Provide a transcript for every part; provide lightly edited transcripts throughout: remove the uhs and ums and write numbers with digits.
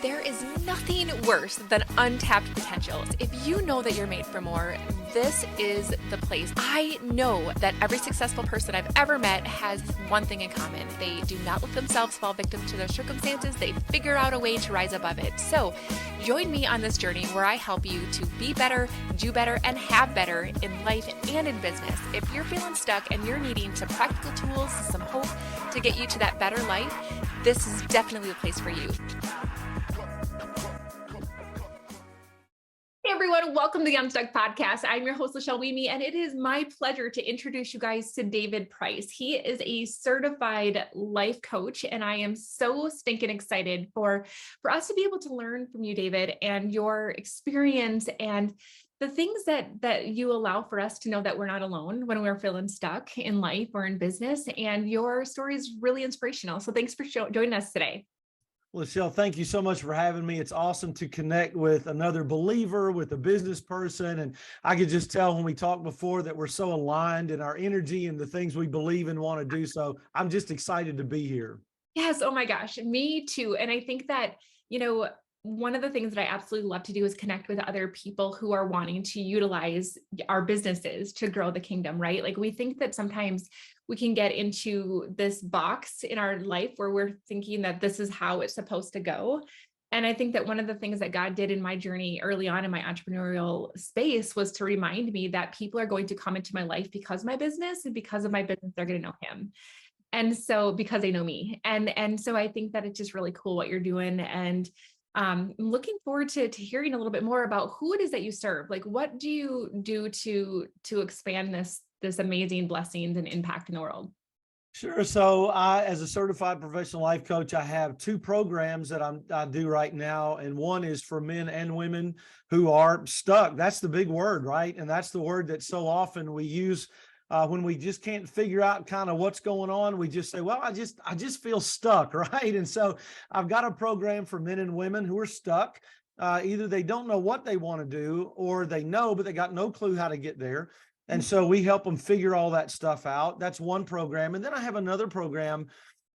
There is nothing worse than untapped potentials. If you know that you're made for more, this is the place. I know that every successful person I've ever met has one thing in common. They do not let themselves fall victim to their circumstances. They figure out a way to rise above it. So join me on this journey where I help you to be better, do better, and have better in life and in business. If you're feeling stuck and you're needing some practical tools, some hope to get you to that better life, this is definitely the place for you. Hey everyone, welcome to the Unstuck Podcast. I'm your host, Lachelle Weemy, and it is my pleasure to introduce you guys to David Price. He is a certified life coach, and I am so stinking excited for us to be able to learn from you, David, and your experience and the things that you allow for us to know that we're not alone when we're feeling stuck in life or in business. And your story is really inspirational. So thanks for joining us today. Lachelle, thank you so much for having me. It's awesome to connect with another believer, with a business person. And I could just tell when we talked before that we're so aligned in our energy and the things we believe and want to do. So I'm just excited to be here. Yes. Oh my gosh. Me too. And I think that, one of the things that I absolutely love to do is connect with other people who are wanting to utilize our businesses to grow the kingdom, right? Like we think that sometimes we can get into this box in our life where we're thinking that this is how it's supposed to go. And I think that one of the things that God did in my journey early on in my entrepreneurial space was to remind me that people are going to come into my life because of my business, and because of my business, they're going to know him. And so because they know me. And so I think that it's just really cool what you're doing. And I'm looking forward to hearing a little bit more about who it is that you serve. Like, what do you do to expand this amazing blessings and impact in the world? Sure. So I, as a certified professional life coach, I have two programs that I do right now. And one is for men and women who are stuck. That's the big word, right? And that's the word that so often we use when we just can't figure out kind of what's going on. We just say, well, I just feel stuck, right? And so I've got a program for men and women who are stuck. Either they don't know what they want to do, or they know, but they got no clue how to get there. And so we help them figure all that stuff out. That's one program. And then I have another program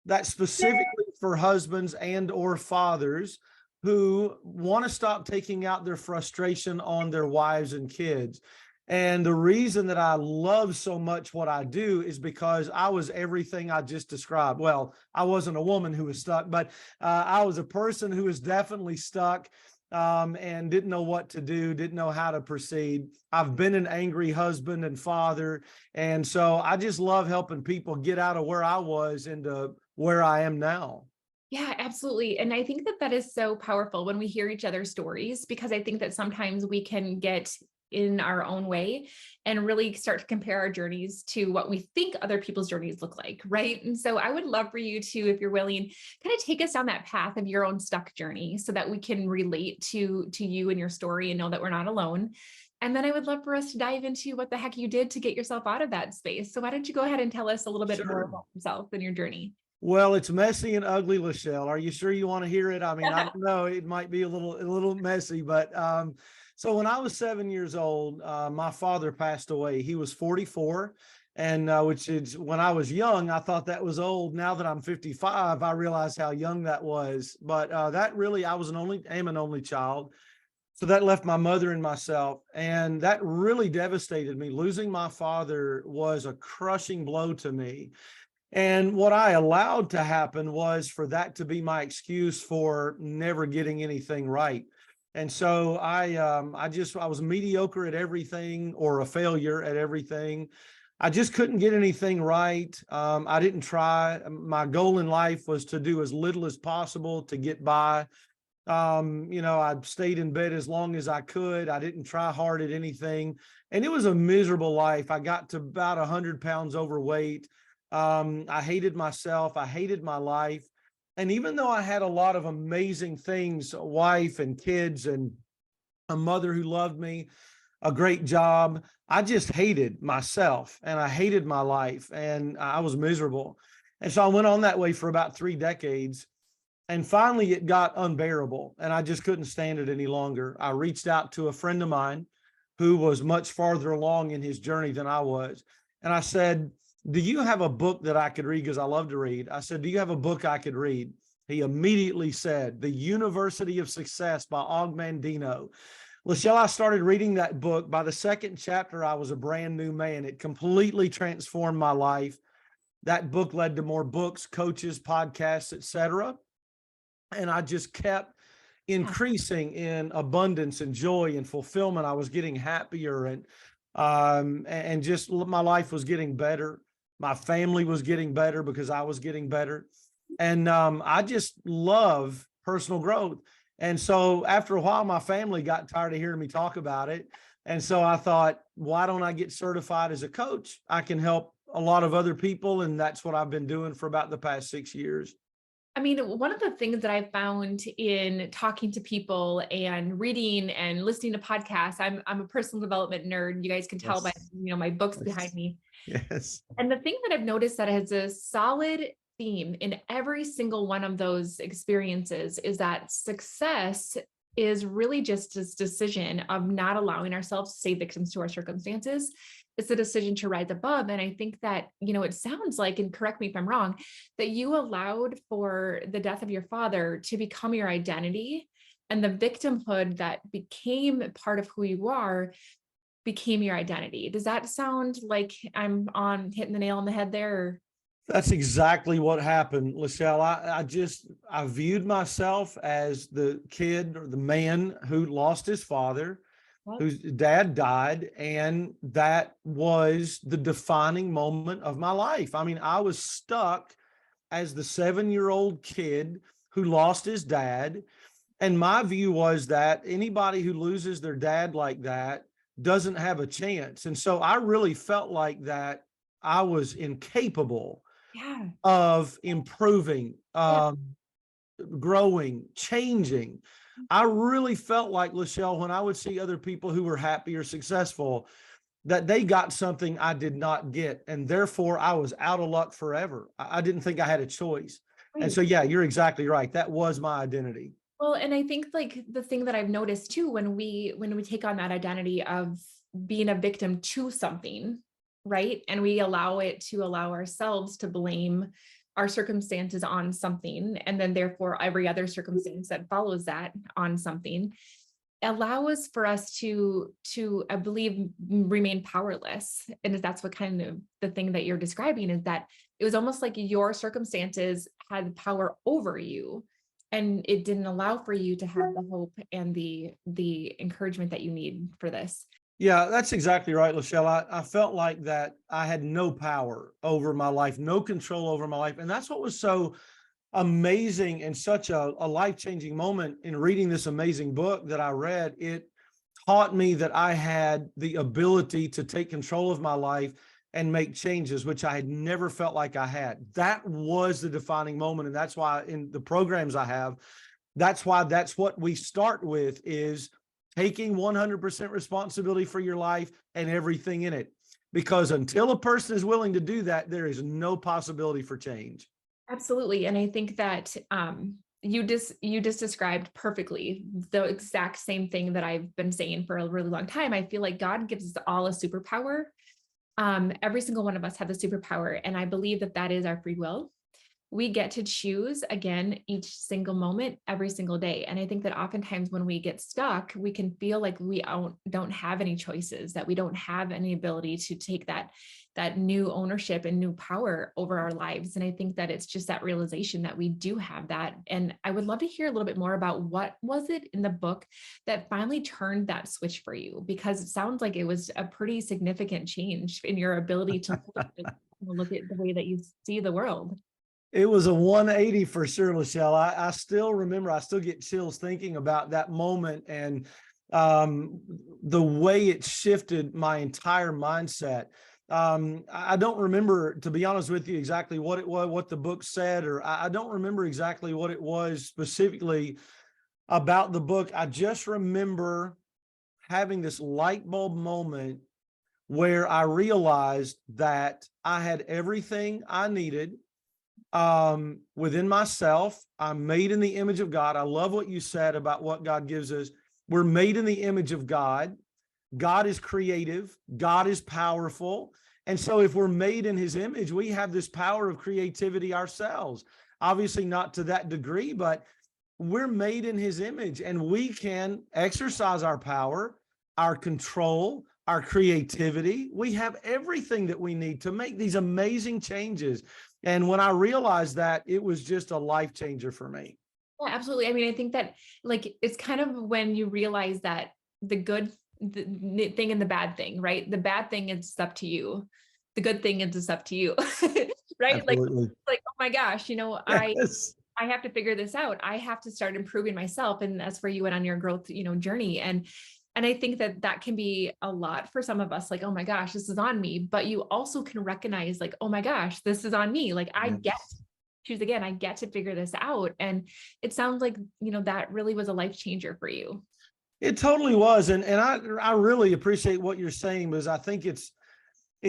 that's specifically for husbands and or fathers who want to stop taking out their frustration on their wives and kids. And the reason that I love so much what I do is because I was everything I just described. Well, I wasn't a woman who was stuck, but I was a person who was definitely stuck and didn't know what to do, didn't know how to proceed. I've been an angry husband and father. And so I just love helping people get out of where I was into where I am now. Yeah, absolutely. And I think that is so powerful when we hear each other's stories, because I think that sometimes we can get in our own way and really start to compare our journeys to what we think other people's journeys look like, right? And so I would love for you to, if you're willing, kind of take us down that path of your own stuck journey so that we can relate to you and your story and know that we're not alone. And then I would love for us to dive into what the heck you did to get yourself out of that space. So why don't you go ahead and tell us a little bit more about yourself and your journey? Well, it's messy and ugly, Lachelle. Are you sure you want to hear it? I mean, I don't know. It might be a little messy, but so when I was 7 years old, my father passed away. He was 44, and which is when I was young, I thought that was old. Now that I'm 55, I realize how young that was. But that really, I am an only child. So that left my mother and myself, and that really devastated me. Losing my father was a crushing blow to me. And what I allowed to happen was for that to be my excuse for never getting anything right. And so I was mediocre at everything, or a failure at everything. I just couldn't get anything right. I didn't try. My goal in life was to do as little as possible to get by. I stayed in bed as long as I could. I didn't try hard at anything. And it was a miserable life. I got to about 100 pounds overweight. I hated myself. I hated my life. And even though I had a lot of amazing things, a wife and kids and a mother who loved me, a great job, I just hated myself and I hated my life, and I was miserable. And so I went on that way for about 3 decades. And finally it got unbearable and I just couldn't stand it any longer. I reached out to a friend of mine who was much farther along in his journey than I was. And I said, do you have a book that I could read? Because I love to read. I said, do you have a book I could read? He immediately said, The University of Success by Og Mandino. Lachelle, I started reading that book. By the second chapter, I was a brand new man. It completely transformed my life. That book led to more books, coaches, podcasts, etc. And I just kept increasing in abundance and joy and fulfillment. I was getting happier, and just my life was getting better. My family was getting better because I was getting better. And I just love personal growth. And so after a while, my family got tired of hearing me talk about it. And so I thought, why don't I get certified as a coach? I can help a lot of other people. And that's what I've been doing for about the past 6 years. I mean, one of the things that I found in talking to people and reading and listening to podcasts, I'm a personal development nerd. You guys can tell by, my books behind me. Yes. And the thing that I've noticed that has a solid theme in every single one of those experiences is that success is really just this decision of not allowing ourselves to stay victims to our circumstances. It's a decision to rise above. And I think that, it sounds like, and correct me if I'm wrong, that you allowed for the death of your father to become your identity, and the victimhood that became part of who you are became your identity. Does that sound like I'm hitting the nail on the head there? That's exactly what happened, Lachelle. I viewed myself as the kid or the man who lost his father, whose dad died, and that was the defining moment of my life. I mean, I was stuck as the 7-year-old kid who lost his dad. And my view was that anybody who loses their dad like that doesn't have a chance. And so I really felt like that I was incapable of improving, growing, changing. I really felt like, Lachelle, when I would see other people who were happy or successful, that they got something I did not get. And therefore I was out of luck forever. I didn't think I had a choice. Right. And so, yeah, you're exactly right. That was my identity. Well, and I think like the thing that I've noticed too, when we take on that identity of being a victim to something, right? And we allow ourselves to blame our circumstances on something, and then therefore every other circumstance that follows that on something, allows for us to I believe remain powerless. And that's what kind of the thing that you're describing, is that it was almost like your circumstances had power over you, and it didn't allow for you to have the hope and the encouragement that you need for this. Yeah, that's exactly right, Lachelle. I felt like that I had no power over my life, no control over my life. And that's what was so amazing and such a life-changing moment in reading this amazing book that I read. It taught me that I had the ability to take control of my life and make changes, which I had never felt like I had. That was the defining moment. And that's why in the programs I have, that's what we start with, is taking 100% responsibility for your life and everything in it. Because until a person is willing to do that, there is no possibility for change. Absolutely. And I think that you just described perfectly the exact same thing that I've been saying for a really long time. I feel like God gives us all a superpower. Every single one of us have a superpower. And I believe that that is our free will. We get to choose, again, each single moment, every single day. And I think that oftentimes when we get stuck, we can feel like we don't have any choices, that we don't have any ability to take that new ownership and new power over our lives. And I think that it's just that realization that we do have that. And I would love to hear a little bit more about what was it in the book that finally turned that switch for you, because it sounds like it was a pretty significant change in your ability to look at the way that you see the world. It was a 180 for sure, Lachelle. I still remember, I still get chills thinking about that moment and the way it shifted my entire mindset. I don't remember, to be honest with you, exactly what it was, what the book said, or I don't remember exactly what it was specifically about the book. I just remember having this light bulb moment where I realized that I had everything I needed within myself. I'm made in the image of God. I love what you said about what God gives us. We're made in the image of God. God is creative. God is powerful. And so if we're made in his image, we have this power of creativity ourselves. obviously not to that degree, but we're made in his image, and we can exercise our power, our control, our creativity. We have everything that we need to make these amazing changes. And when I realized that, it was just a life changer for me. Yeah, absolutely. I mean, I think that like it's kind of when you realize that the good thing and the bad thing, right? The bad thing is up to you. The good thing is it's up to you, right? Absolutely. Like, oh my gosh, Yes. I have to figure this out. I have to start improving myself. And that's where you went on your growth, journey. And I think that that can be a lot for some of us, like, oh my gosh, this is on me. But you also can recognize like, oh my gosh, this is on me. Like I get Yes. choose again, I get to figure this out. And it sounds like, that really was a life changer for you. It totally was. And I really appreciate what you're saying, because I think it's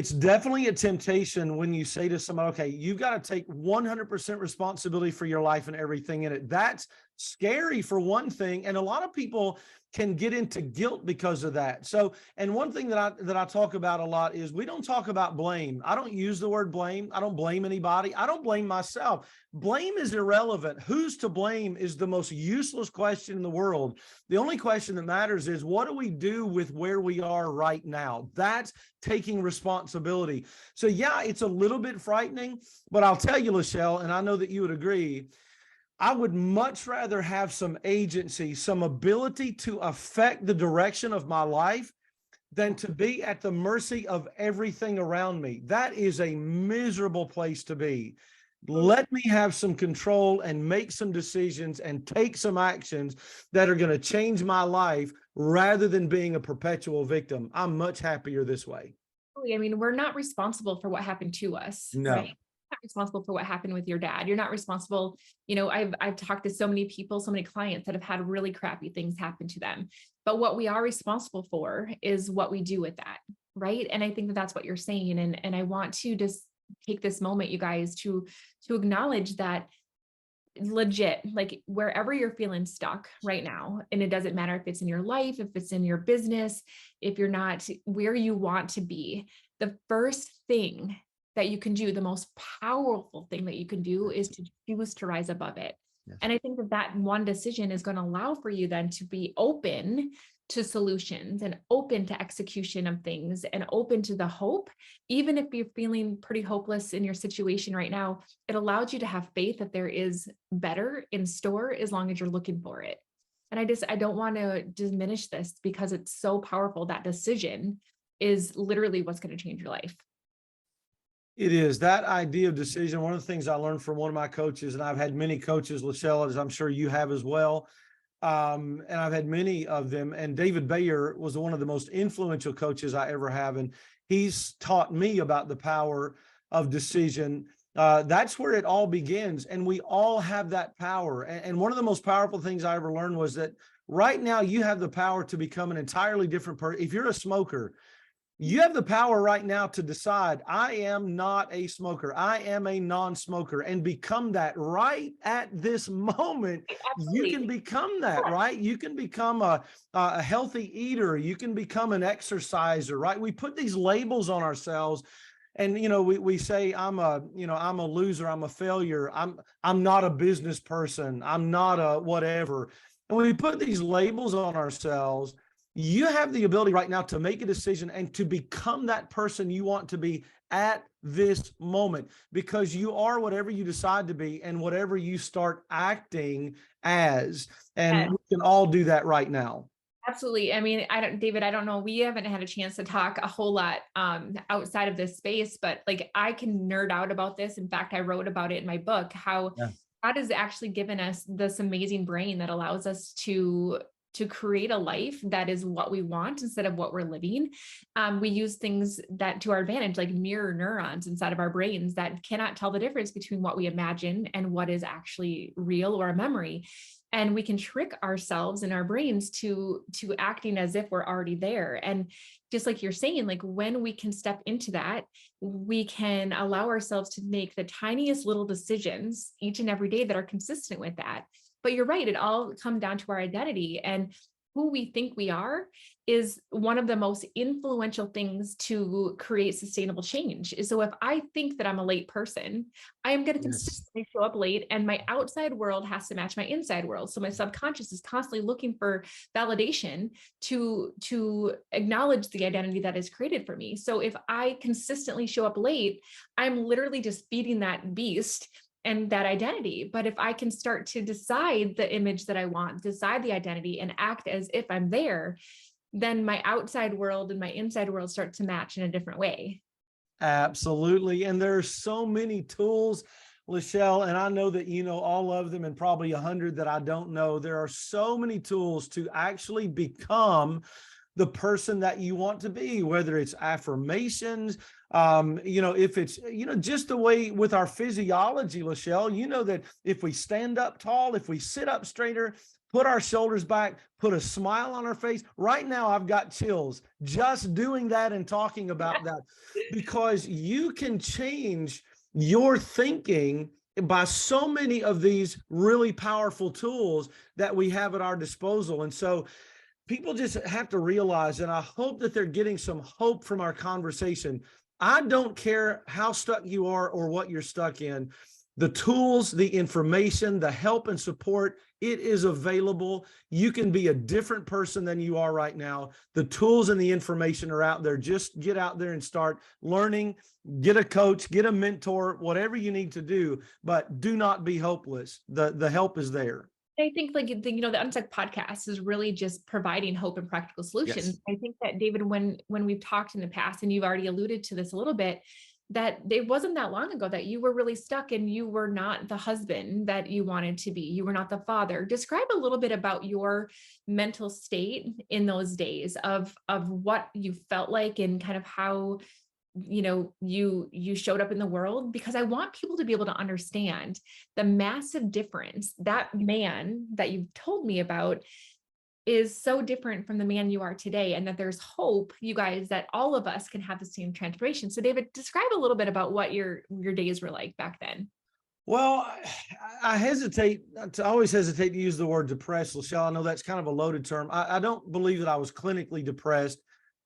definitely a temptation when you say to somebody, okay, you've got to take 100% responsibility for your life and everything in it. That's scary for one thing. And a lot of people can get into guilt because of that. So, and one thing that I talk about a lot is we don't talk about blame. I don't use the word blame. I don't blame anybody. I don't blame myself. Blame is irrelevant. Who's to blame is the most useless question in the world. The only question that matters is, what do we do with where we are right now? That's taking responsibility. So yeah, it's a little bit frightening, but I'll tell you, Lachelle, and I know that you would agree, I would much rather have some agency, some ability to affect the direction of my life than to be at the mercy of everything around me. That is a miserable place to be. Let me have some control and make some decisions and take some actions that are going to change my life rather than being a perpetual victim. I'm much happier this way. I mean, we're not responsible for what happened to us, right? No. Not responsible for what happened with your dad. You're not responsible. I've talked to so many people, so many clients that have had really crappy things happen to them. But what we are responsible for is what we do with that, right? And I think that that's what you're saying. And I want to just take this moment, you guys, to acknowledge that legit, like wherever you're feeling stuck right now, and it doesn't matter if it's in your life, if it's in your business, if you're not where you want to be, the first thing that you can do, the most powerful thing that you can do is to choose to rise above it. Yes. And I think that that one decision is going to allow for you then to be open to solutions and open to execution of things and open to the hope. Even if you're feeling pretty hopeless in your situation right now, it allows you to have faith that there is better in store as long as you're looking for it. And I don't want to diminish this because it's so powerful. That decision is literally what's going to change your life. It is that idea of decision. One of the things I learned from one of my coaches, and I've had many coaches, Lachelle, as I'm sure you have as well. And I've had many of them. And David Bayer was one of the most influential coaches I ever have. And he's taught me about the power of decision. That's where it all begins. And we all have that power. And one of the most powerful things I ever learned was that right now you have the power to become an entirely different person. If you're a smoker, you have the power right now to decide, I am not a smoker. I am a non-smoker, and become that right at this moment. Absolutely. You can become that, right? You can become a healthy eater. You can become an exerciser, right? We put these labels on ourselves, and we say I'm a loser, I'm a failure, I'm not a business person, I'm not a whatever. And we put these labels on ourselves. You have the ability right now to make a decision and to become that person you want to be at this moment, because you are whatever you decide to be and whatever you start acting as. And we can all do that right now. Absolutely. I mean, David, I don't know. We haven't had a chance to talk a whole lot outside of this space, but like I can nerd out about this. In fact, I wrote about it in my book, how God has actually given us this amazing brain that allows us to create a life that is what we want instead of what we're living. We use things that to our advantage, like mirror neurons inside of our brains that cannot tell the difference between what we imagine and what is actually real or a memory. And we can trick ourselves and our brains to acting as if we're already there. And just like you're saying, like when we can step into that, we can allow ourselves to make the tiniest little decisions each and every day that are consistent with that. But you're right, it all comes down to our identity. And who we think we are is one of the most influential things to create sustainable change. So if I think that I'm a late person, I am going to Yes. consistently show up late, and my outside world has to match my inside world. So my subconscious is constantly looking for validation to acknowledge the identity that is created for me. So if I consistently show up late, I'm literally just feeding that beast and that identity. But if I can start to decide the image that I want, decide the identity, and act as if I'm there, then my outside world and my inside world start to match in a different way. Absolutely. And there's so many tools, Lachelle, and I know that you know all of them and probably 100 that I don't know. There are so many tools to actually become the person that you want to be, whether it's affirmations, if it's, just the way with our physiology, Lachelle, you know that if we stand up tall, if we sit up straighter, put our shoulders back, put a smile on our face. Right now, I've got chills just doing that and talking about that, because you can change your thinking by so many of these really powerful tools that we have at our disposal. And so people just have to realize, and I hope that they're getting some hope from our conversation. I don't care how stuck you are or what you're stuck in. The tools, the information, the help and support, it is available. You can be a different person than you are right now. The tools and the information are out there. Just get out there and start learning, get a coach, get a mentor, whatever you need to do, but do not be hopeless. The help is there. I think the Unstuck podcast is really just providing hope and practical solutions. Yes. I think that, David, when we've talked in the past, and you've already alluded to this a little bit, that it wasn't that long ago that you were really stuck and you were not the husband that you wanted to be. You were not the father. Describe a little bit about your mental state in those days of what you felt like and kind of how you showed up in the world, because I want people to be able to understand the massive difference. That man that you've told me about is so different from the man you are today, and that there's hope, you guys, that all of us can have the same transformation. So David, describe a little bit about what your days were like back then. Well, I always hesitate to use the word depressed, Lachelle. I know that's kind of a loaded term. I don't believe that I was clinically depressed,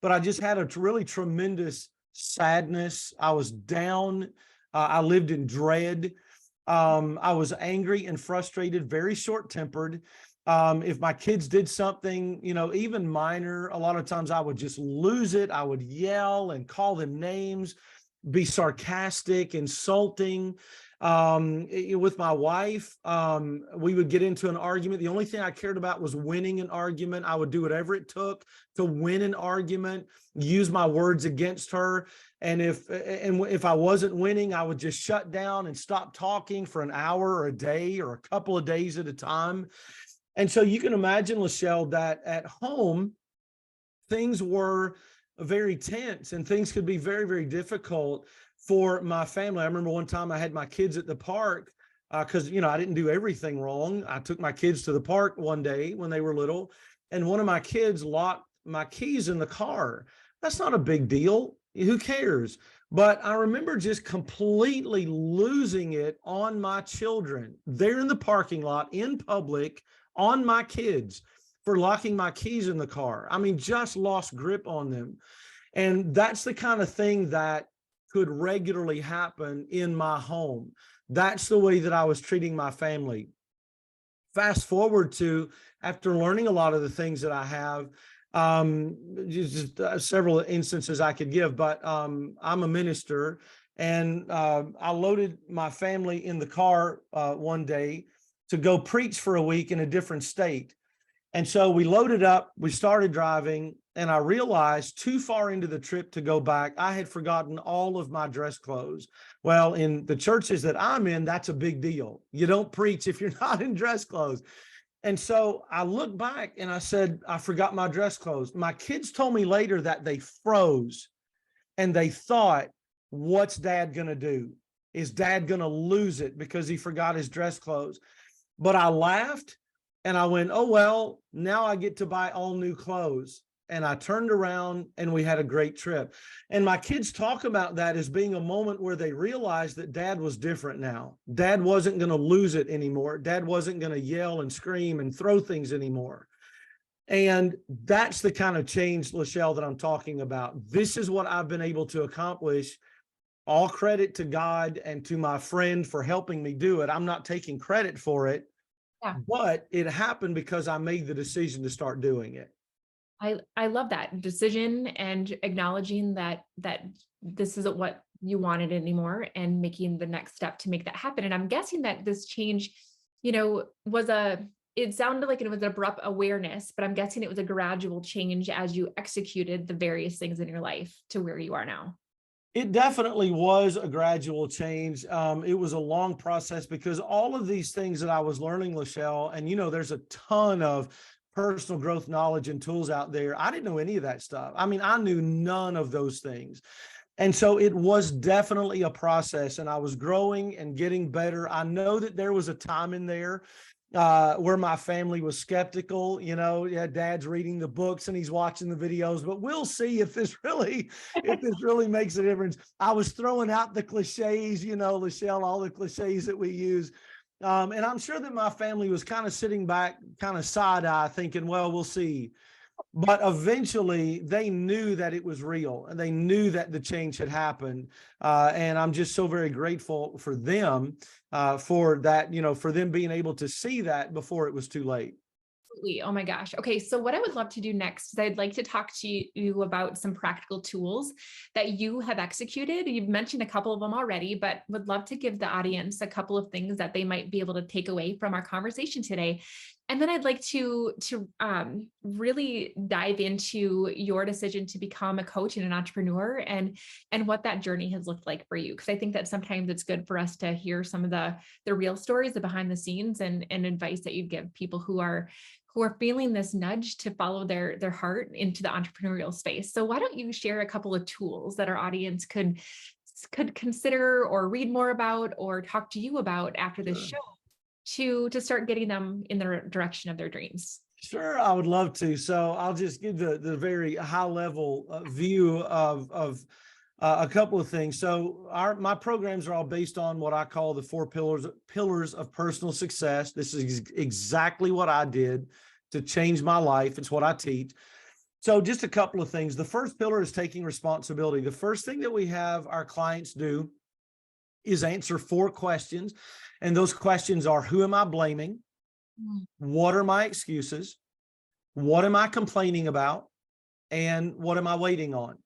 but I just had a really tremendous sadness. I was down. I lived in dread. I was angry and frustrated, very short-tempered. If my kids did something, even minor, a lot of times I would just lose it. I would yell and call them names, be sarcastic, insulting. With my wife, we would get into an argument. The only thing I cared about was winning an argument. I would do whatever it took to win an argument, use my words against her. And if I wasn't winning, I would just shut down and stop talking for an hour or a day or a couple of days at a time. And so you can imagine, Lachelle, that at home, things were very tense and things could be very, very difficult for my family. I remember one time I had my kids at the park because, I didn't do everything wrong. I took my kids to the park one day when they were little, and one of my kids locked my keys in the car. That's not a big deal. Who cares? But I remember just completely losing it on my children. They're in the parking lot in public on my kids for locking my keys in the car. I mean, just lost grip on them. And that's the kind of thing that could regularly happen in my home. That's the way that I was treating my family. Fast forward to after learning a lot of the things that I have, several instances I could give, but I'm a minister, and I loaded my family in the car one day to go preach for a week in a different state. And so we loaded up, we started driving, and I realized too far into the trip to go back, I had forgotten all of my dress clothes. Well, in the churches that I'm in, that's a big deal. You don't preach if you're not in dress clothes. And so I looked back and I said, I forgot my dress clothes. My kids told me later that they froze and they thought, what's dad going to do? Is dad going to lose it because he forgot his dress clothes? But I laughed and I went, oh, well, now I get to buy all new clothes. And I turned around and we had a great trip. And my kids talk about that as being a moment where they realized that dad was different now. Dad wasn't going to lose it anymore. Dad wasn't going to yell and scream and throw things anymore. And that's the kind of change, Lachelle, that I'm talking about. This is what I've been able to accomplish. All credit to God and to my friend for helping me do it. I'm not taking credit for it, Yeah. but it happened because I made the decision to start doing it. I love that decision and acknowledging that this isn't what you wanted anymore and making the next step to make that happen. And I'm guessing that this change, it sounded like it was an abrupt awareness, but I'm guessing it was a gradual change as you executed the various things in your life to where you are now. It definitely was a gradual change. It was a long process because all of these things that I was learning, Lachelle, and there's a ton of personal growth knowledge and tools out there. I didn't know any of that stuff. I mean, I knew none of those things. And so it was definitely a process, and I was growing and getting better. I know that there was a time in there where my family was skeptical. Yeah, dad's reading the books and he's watching the videos, but we'll see if this really makes a difference. I was throwing out the cliches, Lachelle, all the cliches that we use. And I'm sure that my family was kind of sitting back, kind of side eye thinking, well, we'll see. But eventually they knew that it was real and they knew that the change had happened. And I'm just so very grateful for them for that, for them being able to see that before it was too late. Absolutely. Oh my gosh. Okay. So what I would love to do next is I'd like to talk to you about some practical tools that you have executed. You've mentioned a couple of them already, but would love to give the audience a couple of things that they might be able to take away from our conversation today. And then I'd like to really dive into your decision to become a coach and an entrepreneur and what that journey has looked like for you. Because I think that sometimes it's good for us to hear some of the real stories, the behind the scenes and advice that you give people who are feeling this nudge to follow their heart into the entrepreneurial space. So why don't you share a couple of tools that our audience could consider or read more about or talk to you about after this show to start getting them in the direction of their dreams? Sure, I would love to. So I'll just give the very high level view of a couple of things. So my programs are all based on what I call the 4 pillars of personal success. This is exactly what I did to change my life. It's what I teach. So just a couple of things. The first pillar is taking responsibility. The first thing that we have our clients do is answer 4 questions. And those questions are, who am I blaming? What are my excuses? What am I complaining about? And what am I waiting on?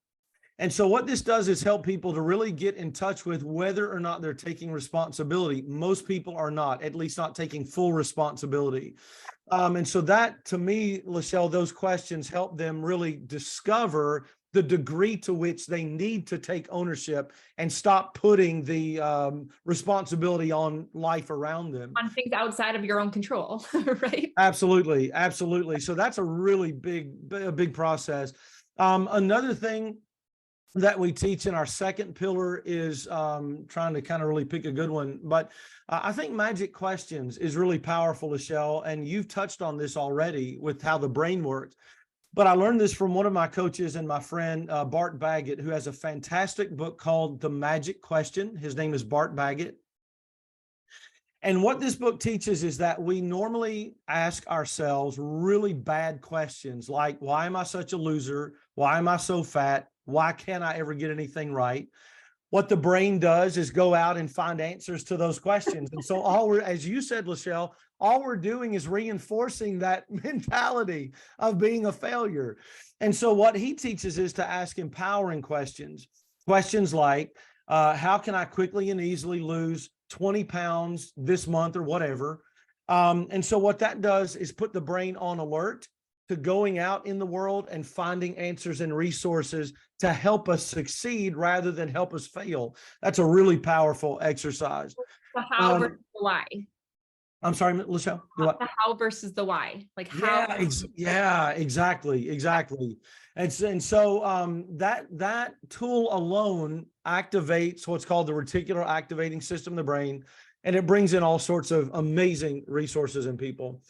And so what this does is help people to really get in touch with whether or not they're taking responsibility. Most people are not, at least not taking full responsibility. And so that, to me, Lachelle, those questions help them really discover the degree to which they need to take ownership and stop putting the responsibility on life around them. On things outside of your own control, right? Absolutely. Absolutely. So that's a really big process. Another thing that we teach in our second pillar is trying to kind of really pick a good one. But I think magic questions is really powerful, Lachelle, and you've touched on this already with how the brain works. But I learned this from one of my coaches and my friend, Bart Baggett, who has a fantastic book called The Magic Question. His name is Bart Baggett. And what this book teaches is that we normally ask ourselves really bad questions like, why am I such a loser? Why am I so fat? Why can't I ever get anything right? What the brain does is go out and find answers to those questions. And so as you said, Lachelle, all we're doing is reinforcing that mentality of being a failure. And so what he teaches is to ask empowering questions like, how can I quickly and easily lose 20 pounds this month or whatever? And so what that does is put the brain on alert to going out in the world and finding answers and resources to help us succeed rather than help us fail. That's a really powerful exercise. The how versus the why. I'm sorry, Lachelle. The how versus the why. Like how. Yeah, exactly. And so that tool alone activates what's called the reticular activating system of the brain, and it brings in all sorts of amazing resources and people.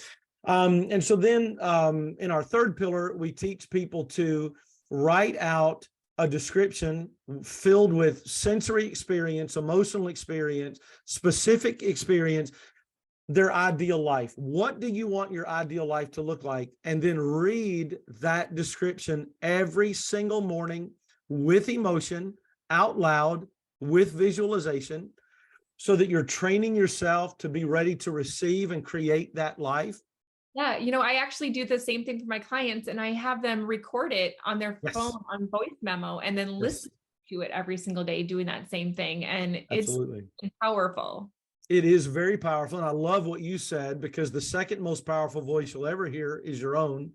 And so then in our third pillar, we teach people to write out a description filled with sensory experience, emotional experience, specific experience their ideal life. What do you want your ideal life to look like? And then read that description every single morning with emotion, out loud, with visualization, so that you're training yourself to be ready to receive and create that life. Yeah, you know, I actually do the same thing for my clients, and I have them record it on their phone Yes. on voice memo and then Yes, listen to it every single day doing that same thing. And it's absolutely. powerful. It is very powerful. And I love what you said, because the second most powerful voice you'll ever hear is your own.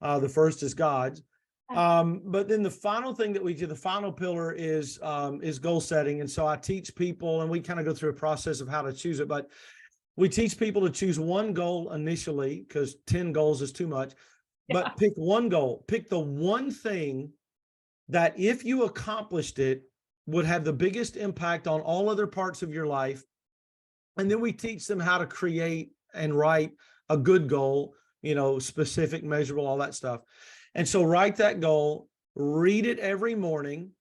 The first is God's. But then the final thing that we do, the final pillar is goal setting. And so I teach people, and we kind of go through a process of how to choose it, but we teach people to choose one goal initially, because 10 goals is too much, Yeah. but pick one goal, pick the one thing that if you accomplished it would have the biggest impact on all other parts of your life. And then we teach them how to create and write a good goal, specific, measurable, all that stuff. And so write that goal, read it every morning,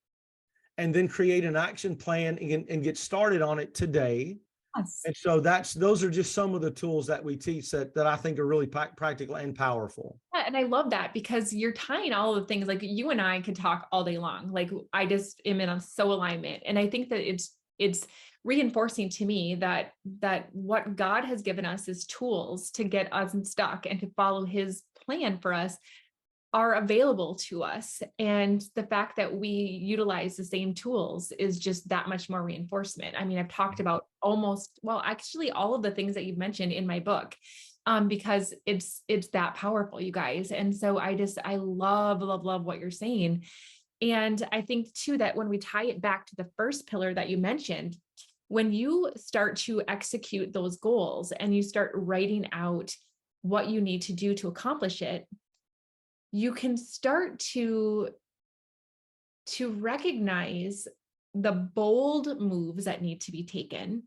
and then create an action plan and get started on it today. Yes. And so those are just some of the tools that we teach that I think are really practical and powerful. Yeah, and I love that because you're tying all of the things, like you and I could talk all day long. Like I just am in a so alignment. And I think that it's reinforcing to me that what God has given us is tools to get us unstuck and to follow his plan for us are available to us. And the fact that we utilize the same tools is just that much more reinforcement. I mean, I've talked about actually all of the things that you've mentioned in my book, because it's that powerful, you guys. And so I love, love, love what you're saying. And I think too, that when we tie it back to the first pillar that you mentioned, when you start to execute those goals and you start writing out what you need to do to accomplish it, you can start to recognize the bold moves that need to be taken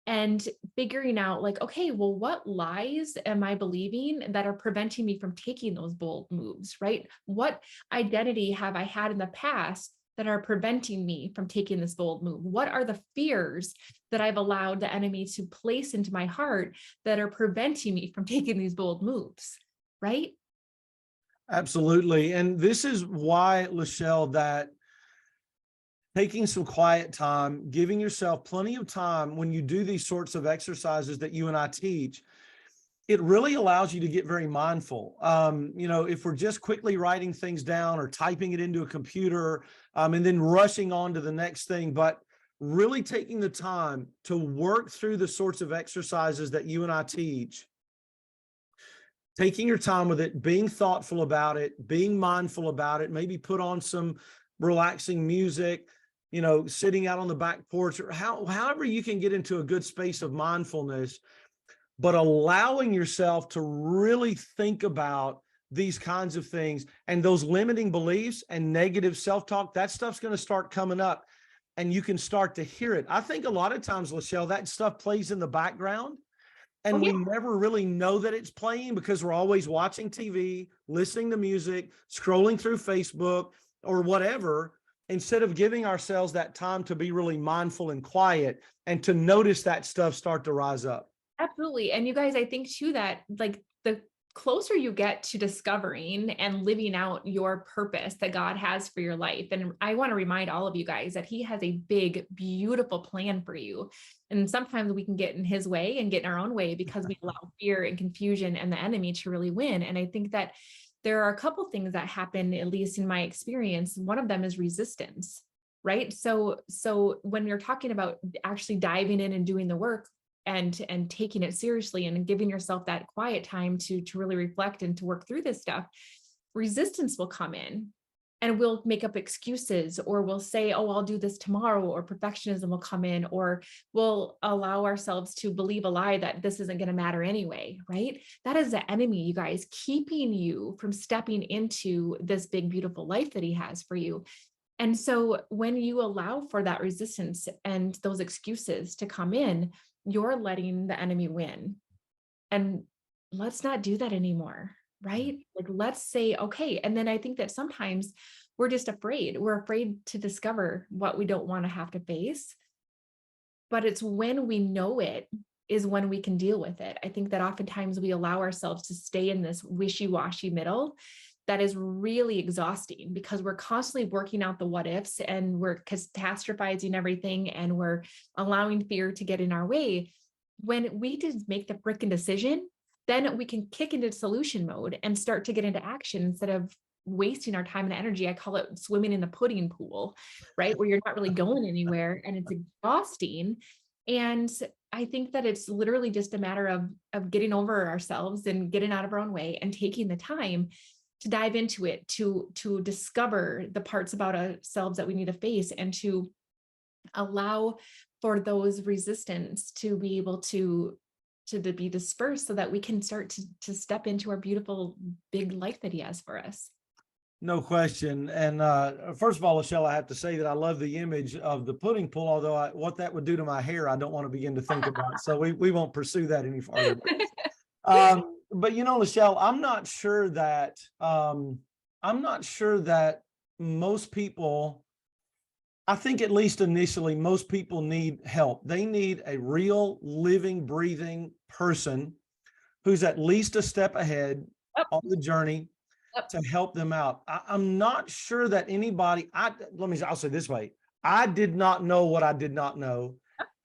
and figuring out like, okay, well, what lies am I believing that are preventing me from taking those bold moves, right? What identity have I had in the past that are preventing me from taking this bold move? What are the fears that I've allowed the enemy to place into my heart that are preventing me from taking these bold moves, right? Absolutely. And this is why, Lachelle, that taking some quiet time, giving yourself plenty of time when you do these sorts of exercises that you and I teach, it really allows you to get very mindful. If we're just quickly writing things down or typing it into a computer, and then rushing on to the next thing, but really taking the time to work through the sorts of exercises that you and I teach, taking your time with it, being thoughtful about it, being mindful about it, maybe put on some relaxing music, sitting out on the back porch, or however you can get into a good space of mindfulness, but allowing yourself to really think about these kinds of things and those limiting beliefs and negative self-talk. That stuff's going to start coming up and you can start to hear it. I think a lot of times, Lachelle, that stuff plays in the background Oh, and yeah. we never really know that it's playing because we're always watching TV, listening to music, scrolling through Facebook or whatever, instead of giving ourselves that time to be really mindful and quiet and to notice that stuff start to rise up. Absolutely. And you guys, I think too that like the closer you get to discovering and living out your purpose that God has for your life. And I want to remind all of you guys that he has a big, beautiful plan for you. And sometimes we can get in his way and get in our own way because we allow fear and confusion and the enemy to really win. And I think that there are a couple things that happen, at least in my experience. One of them is resistance, right? So when you're talking about actually diving in and doing the work, and taking it seriously and giving yourself that quiet time to really reflect and to work through this stuff, resistance will come in and we'll make up excuses, or we'll say, oh, I'll do this tomorrow, or perfectionism will come in, or we'll allow ourselves to believe a lie that this isn't going to matter anyway, right? That is the enemy, you guys, keeping you from stepping into this big, beautiful life that he has for you. And so when you allow for that resistance and those excuses to come in, you're letting the enemy win. And let's not do that anymore, right? Like, let's say, okay. And then I think that sometimes we're just afraid. We're afraid to discover what we don't want to have to face. But it's when we know it is when we can deal with it. I think that oftentimes we allow ourselves to stay in this wishy-washy middle that is really exhausting, because we're constantly working out the what ifs, and we're catastrophizing everything, and we're allowing fear to get in our way. When we just make the freaking decision, then we can kick into solution mode and start to get into action instead of wasting our time and energy. I call it swimming in the pudding pool, right? Where you're not really going anywhere and it's exhausting. And I think that it's literally just a matter of getting over ourselves and getting out of our own way and taking the time to dive into it, to discover the parts about ourselves that we need to face, and to allow for those resistance to be able to be dispersed, so that we can start to step into our beautiful big life that he has for us. No question. And first of all, Lachelle, I have to say that I love the image of the pudding pool, although what that would do to my hair, I don't want to begin to think about. So we won't pursue that any farther. But Lachelle, I'm not sure that most people, I think at least initially, most people need help. They need a real living, breathing person who's at least a step ahead on the journey to help them out. I'm not sure that anybody, I'll say this way. I did not know what I did not know,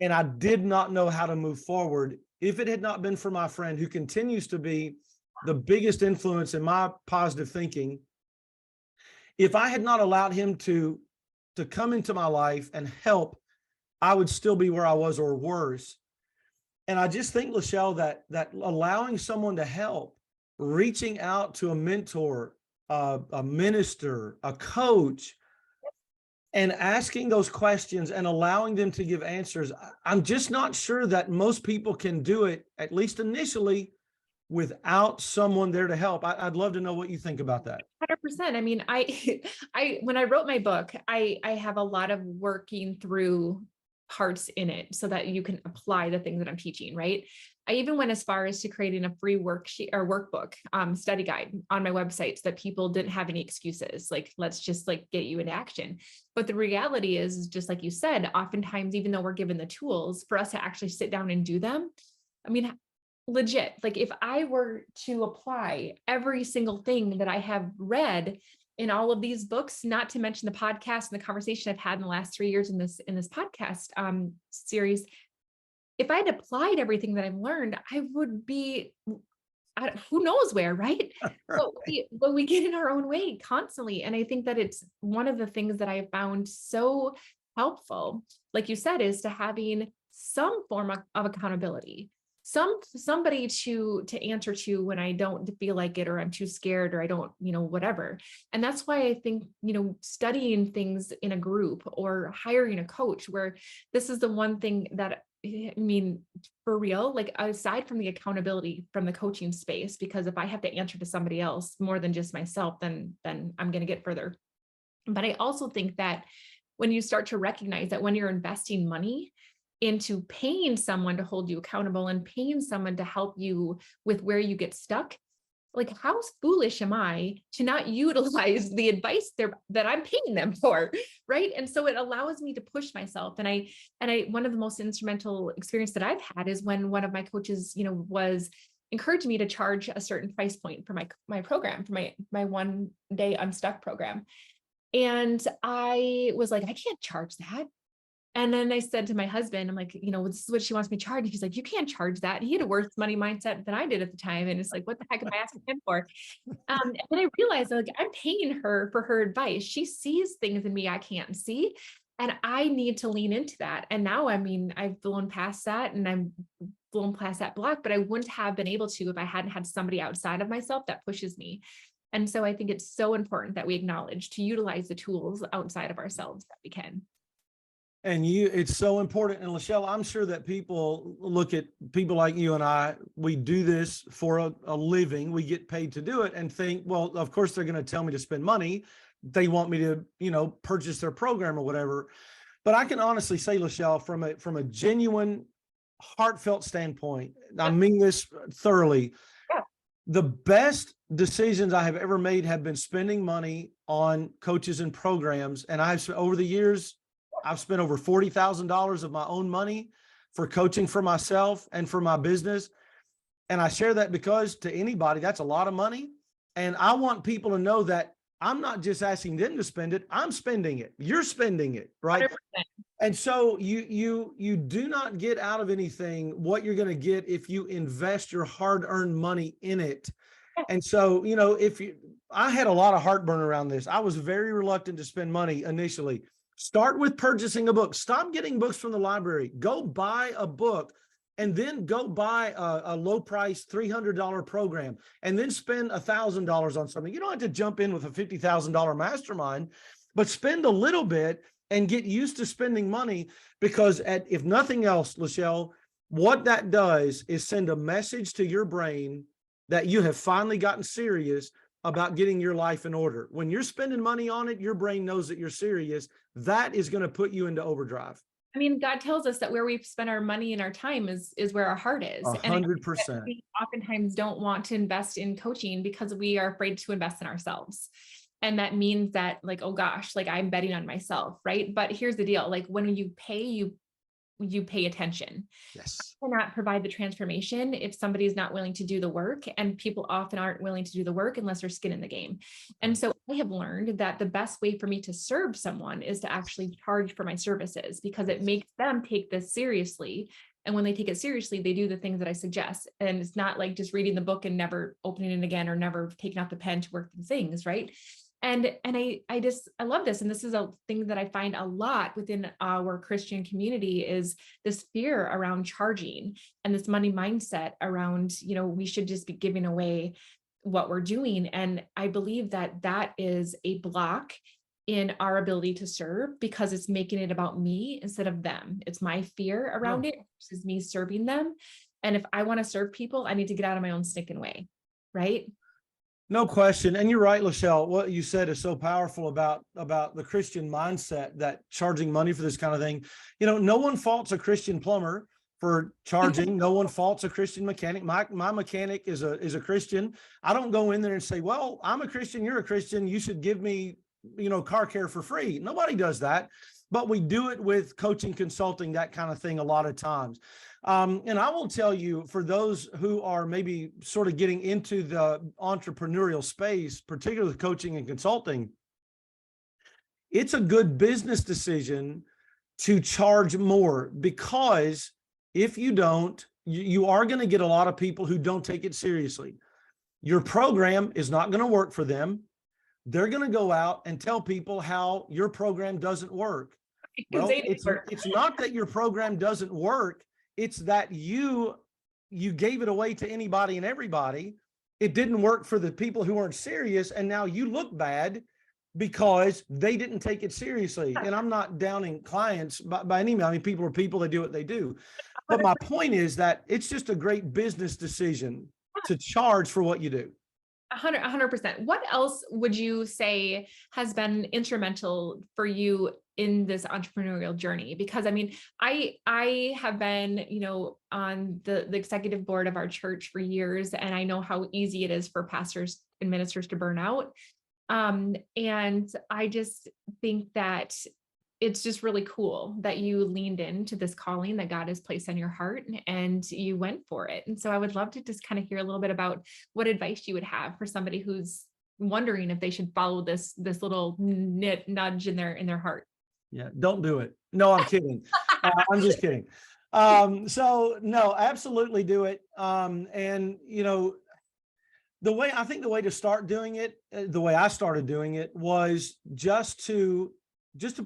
and I did not know how to move forward if it had not been for my friend, who continues to be the biggest influence in my positive thinking. If I had not allowed him to come into my life and help, I would still be where I was, or worse. And I just think, Lachelle, that allowing someone to help, reaching out to a mentor, a minister, a coach, and asking those questions and allowing them to give answers, I'm just not sure that most people can do it, at least initially, without someone there to help. I'd love to know what you think about that. 100%. I mean, when I wrote my book, I have a lot of working through parts in it so that you can apply the things that I'm teaching, right? I even went as far as to creating a free worksheet or workbook, study guide on my website, so that people didn't have any excuses. Like, let's just get you into action. But the reality is, just like you said, oftentimes, even though we're given the tools, for us to actually sit down and do them, I mean, legit, if I were to apply every single thing that I have read in all of these books, not to mention the podcast and the conversation I've had in the last 3 years in this podcast series, if I'd applied everything that I've learned, I would be, who knows where, right? But we get in our own way constantly. And I think that it's one of the things that I have found so helpful, like you said, is to having some form of accountability, somebody to answer to when I don't feel like it, or I'm too scared, or I don't, whatever. And that's why I think, studying things in a group or hiring a coach, where this is the one thing that, I mean, for real, aside from the accountability from the coaching space, because if I have to answer to somebody else more than just myself, then I'm going to get further. But I also think that when you start to recognize that when you're investing money into paying someone to hold you accountable and paying someone to help you with where you get stuck, how foolish am I to not utilize the advice that I'm paying them for, right? And so it allows me to push myself. And I one of the most instrumental experience that I've had is when one of my coaches, was encouraging me to charge a certain price point for my program, for my 1 day unstuck program. And I was like, I can't charge that. And then I said to my husband, I'm like, this is what she wants me to charge. And he's like, you can't charge that. And he had a worse money mindset than I did at the time. And it's like, what the heck am I asking him for? And I realized, I'm paying her for her advice. She sees things in me I can't see. And I need to lean into that. And now, I've blown past that, and I'm blown past that block, but I wouldn't have been able to if I hadn't had somebody outside of myself that pushes me. And so I think it's so important that we acknowledge to utilize the tools outside of ourselves that we can. And it's so important. And Lachelle, I'm sure that people look at people like you and I, we do this for a living. We get paid to do it, and think, well, of course they're going to tell me to spend money. They want me to, purchase their program or whatever. But I can honestly say, Lachelle, from a genuine, heartfelt standpoint, I mean this thoroughly. Yeah. The best decisions I have ever made have been spending money on coaches and programs. And over the years, I've spent over $40,000 of my own money for coaching for myself and for my business. And I share that because to anybody, that's a lot of money. And I want people to know that I'm not just asking them to spend it, I'm spending it. You're spending it, right? 100%. And so you do not get out of anything what you're going to get if you invest your hard-earned money in it. And so, I had a lot of heartburn around this. I was very reluctant to spend money initially. Start with purchasing a book. Stop getting books from the library. Go buy a book and then go buy a low price $300 program and then spend $1,000 on something. You don't have to jump in with a $50,000 mastermind, but spend a little bit and get used to spending money, because if nothing else, Lachelle, what that does is send a message to your brain that you have finally gotten serious about getting your life in order. When you're spending money on it, your brain knows that you're serious. That is going to put you into overdrive. I mean, God tells us that where we spend our money and our time is where our heart is. 100%. And we oftentimes don't want to invest in coaching because we are afraid to invest in ourselves. And that means that, like, oh gosh, like, I'm betting on myself, right? But here's the deal. Like, when you pay, you pay attention. Yes. I cannot provide the transformation if somebody is not willing to do the work, and people often aren't willing to do the work unless there's skin in the game. And so I have learned that the best way for me to serve someone is to actually charge for my services, because it makes them take this seriously. And when they take it seriously, they do the things that I suggest. And it's not like just reading the book and never opening it again or never taking out the pen to work the things, right? And I love this. And this is a thing that I find a lot within our Christian community, is this fear around charging and this money mindset around, we should just be giving away what we're doing. And I believe that that is a block in our ability to serve, because it's making it about me instead of them. It's my fear around it versus me serving them. And if I want to serve people, I need to get out of my own stinking way. Right. No question. And you're right, Lachelle. What you said is so powerful about the Christian mindset, that charging money for this kind of thing. No one faults a Christian plumber for charging. No one faults a Christian mechanic. My mechanic is a Christian. I don't go in there and say, well, I'm a Christian, you're a Christian, you should give me, car care for free. Nobody does that. But we do it with coaching, consulting, that kind of thing a lot of times. And I will tell you, for those who are maybe sort of getting into the entrepreneurial space, particularly coaching and consulting, it's a good business decision to charge more, because if you don't, you are going to get a lot of people who don't take it seriously. Your program is not going to work for them. They're going to go out and tell people how your program doesn't work. Well, it's not that your program doesn't work. It's that you gave it away to anybody and everybody. It didn't work for the people who weren't serious. And now you look bad because they didn't take it seriously. And I'm not downing clients by any means. I mean, people are people, they do what they do. But my point is that it's just a great business decision to charge for what you do. 100%. What else would you say has been instrumental for you in this entrepreneurial journey? Because I mean, I have been, on the executive board of our church for years, and I know how easy it is for pastors and ministers to burn out. And I just think that it's just really cool that you leaned into this calling that God has placed on your heart, and you went for it. And so I would love to just kind of hear a little bit about what advice you would have for somebody who's wondering if they should follow this little nudge in their heart. Yeah, don't do it. No, I'm kidding. I'm just kidding. So no, absolutely do it. And the way to start doing it, the way I started doing it, was just to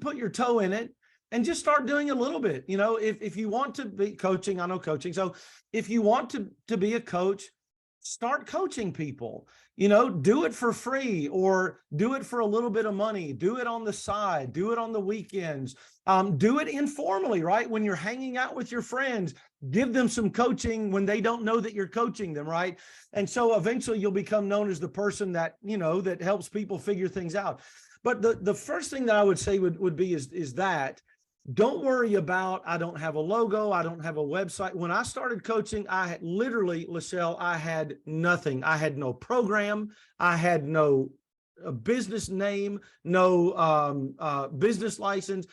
put your toe in it and just start doing a little bit. If you want to be coaching, I know coaching. So if you want to be a coach, start coaching people, do it for free or do it for a little bit of money, do it on the side, do it on the weekends, do it informally, right? When you're hanging out with your friends, give them some coaching when they don't know that you're coaching them, right? And so eventually you'll become known as the person that, that helps people figure things out. But the first thing that I would say would be is that don't worry about, I don't have a logo, I don't have a website. When I started coaching, I had literally, Lachelle, I had nothing. I had no program. I had no business name, no business license.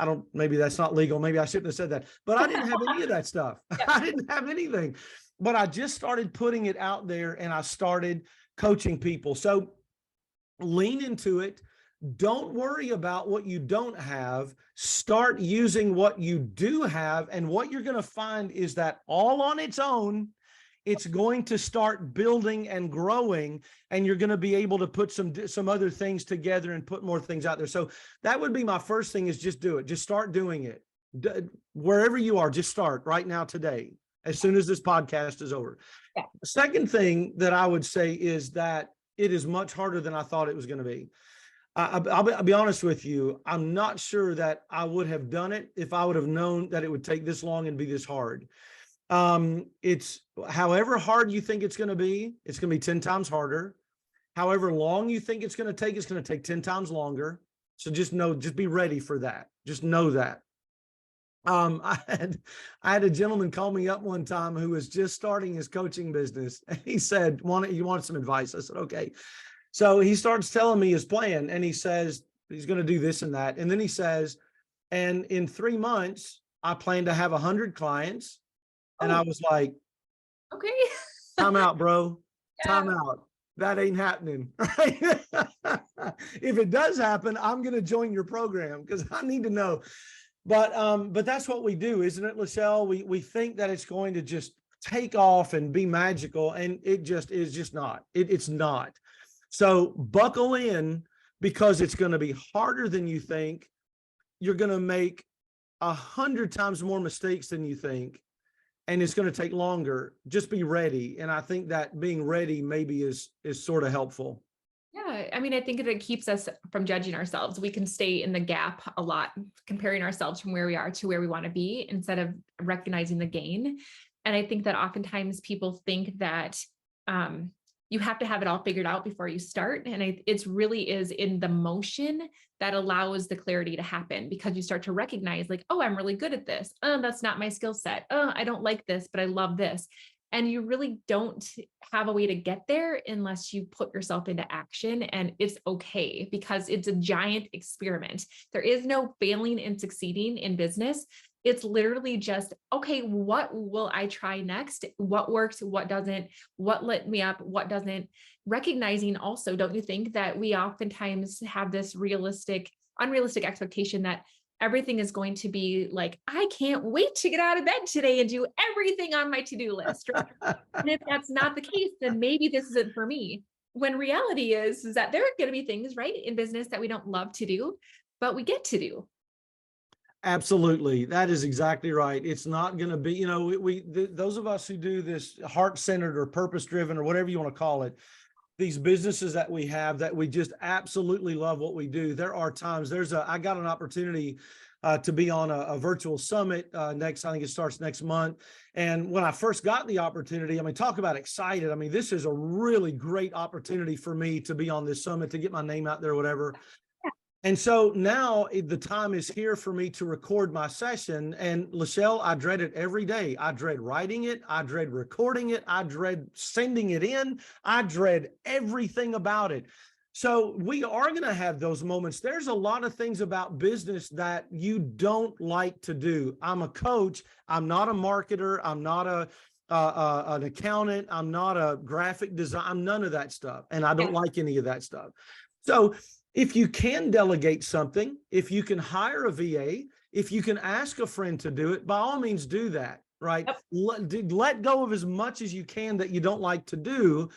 I don't, maybe that's not legal. Maybe I shouldn't have said that, but I didn't have any of that stuff. I didn't have anything, but I just started putting it out there and I started coaching people. So lean into it. Don't worry about what you don't have. Start using what you do have. And what you're going to find is that all on its own, it's going to start building and growing, and you're going to be able to put some other things together and put more things out there. So that would be my first thing, is just do it. Just start doing it. Wherever you are, just start right now, today, as soon as this podcast is over. Yeah. The second thing that I would say is that it is much harder than I thought it was going to be. I'll be honest with you. I'm not sure that I would have done it if I would have known that it would take this long and be this hard. It's however hard you think it's going to be 10 times harder. However long you think it's going to take 10 times longer. So just be ready for that. Just know that. I had a gentleman call me up one time who was just starting his coaching business, and he said, you want some advice? I said, okay. So he starts telling me his plan, and he says he's going to do this and that. And then he says, and in 3 months, I plan to have 100 clients. And I was like, okay, time out, bro. Yeah. Time out. That ain't happening. Right? If it does happen, I'm going to join your program because I need to know. But that's what we do, isn't it, Lachelle? We think that it's going to just take off and be magical, and it just is just not. It's not. So buckle in, because it's going to be harder than you think. You're going to make 100 times more mistakes than you think, and it's going to take longer. Just be ready. And I think that being ready maybe is sort of helpful. Yeah. I mean, I think it keeps us from judging ourselves. We can stay in the gap a lot, comparing ourselves from where we are to where we want to be, instead of recognizing the gain. And I think that oftentimes people think that, you have to have it all figured out before you start. And it's really is in the motion that allows the clarity to happen, because you start to recognize, like, oh, I'm really good at this. Oh, that's not my skill set. Oh, I don't like this, but I love this. And you really don't have a way to get there unless you put yourself into action. And it's okay, because it's a giant experiment. There is no failing and succeeding in business. It's literally just, okay, what will I try next? What works? What doesn't? What lit me up? What doesn't? Recognizing also, don't you think that we oftentimes have this unrealistic expectation that everything is going to be like, I can't wait to get out of bed today and do everything on my to-do list. Right? And if that's not the case, then maybe this isn't for me. When reality is that there are going to be things, right, in business that we don't love to do, but we get to do. Absolutely. That is exactly right. It's not going to be, those of us who do this heart-centered or purpose-driven or whatever you want to call it, these businesses that we have that we just absolutely love what we do. There are times I got an opportunity to be on a virtual summit I think it starts next month. And when I first got the opportunity, I mean, talk about excited. I mean, this is a really great opportunity for me to be on this summit, to get my name out there, whatever. And so now the time is here for me to record my session. And Lachelle, I dread it every day. I dread writing it. I dread recording it. I dread sending it in. I dread everything about it. So we are going to have those moments. There's a lot of things about business that you don't like to do. I'm a coach. I'm not a marketer. I'm not an accountant. I'm not a graphic design. I'm none of that stuff. And I don't like any of that stuff. So if you can delegate something, if you can hire a VA, if you can ask a friend to do it, by all means do that, right? Yep. Let go of as much as you can that you don't like to do,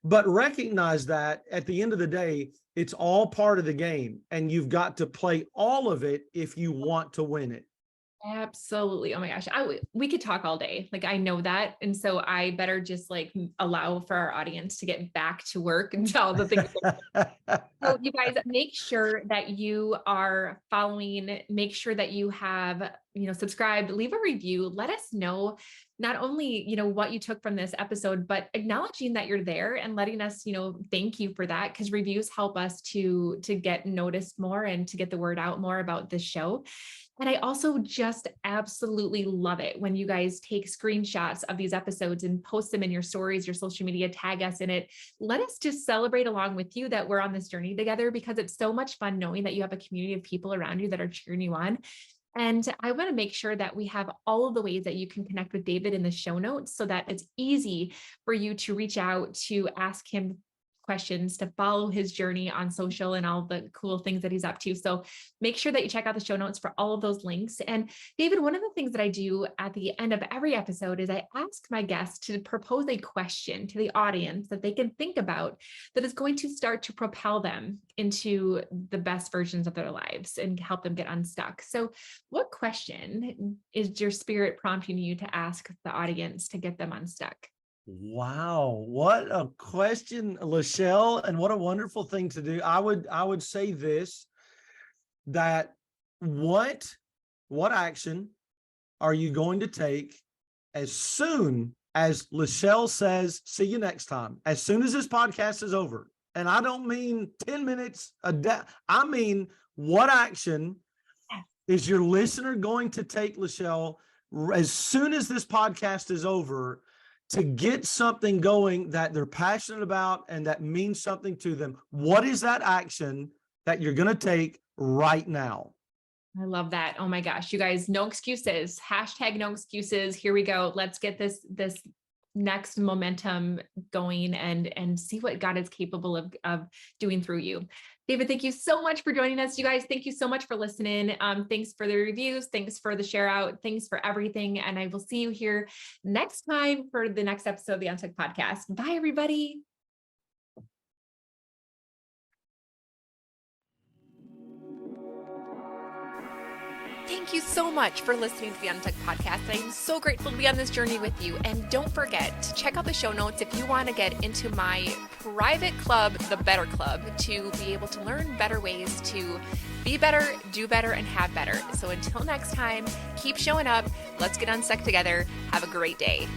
but recognize that at the end of the day, it's all part of the game, and you've got to play all of it if you want to win it. Absolutely. Oh my gosh. We could talk all day. Like, I know that. And so I better just like allow for our audience to get back to work and tell the things. So you guys, make sure that you are following, make sure that you have, subscribed, leave a review, let us know not only, what you took from this episode, but acknowledging that you're there and letting us, thank you for that, because reviews help us to get noticed more and to get the word out more about this show. And I also just absolutely love it when you guys take screenshots of these episodes and post them in your stories, your social media, tag us in it. Let us just celebrate along with you that we're on this journey together, because it's so much fun knowing that you have a community of people around you that are cheering you on. And I want to make sure that we have all of the ways that you can connect with David in the show notes, so that it's easy for you to reach out, to ask him questions, to follow his journey on social and all the cool things that he's up to. So make sure that you check out the show notes for all of those links. And David, one of the things that I do at the end of every episode is I ask my guests to propose a question to the audience that they can think about, that is going to start to propel them into the best versions of their lives and help them get unstuck. So what question is your spirit prompting you to ask the audience to get them unstuck? Wow, what a question, Lachelle, and what a wonderful thing to do. I would say this, that what action are you going to take as soon as Lachelle says, see you next time, as soon as this podcast is over? And I don't mean 10 minutes a day. I mean, what action is your listener going to take, Lachelle, as soon as this podcast is over, to get something going that they're passionate about and that means something to them? What is that action that you're going to take right now? I love that. Oh my gosh, you guys, no excuses. Hashtag no excuses. Here we go. Let's get this next momentum going and see what God is capable of doing through you. David, thank you so much for joining us. You guys, thank you so much for listening. Thanks for the reviews. Thanks for the share out. Thanks for everything. And I will see you here next time for the next episode of the Unstuck Podcast. Bye, everybody. Thank you so much for listening to the Untucked Podcast. I'm so grateful to be on this journey with you. And don't forget to check out the show notes if you want to get into my private club, the Better Club, to be able to learn better ways to be better, do better, and have better. So until next time, keep showing up. Let's get unstuck together. Have a great day.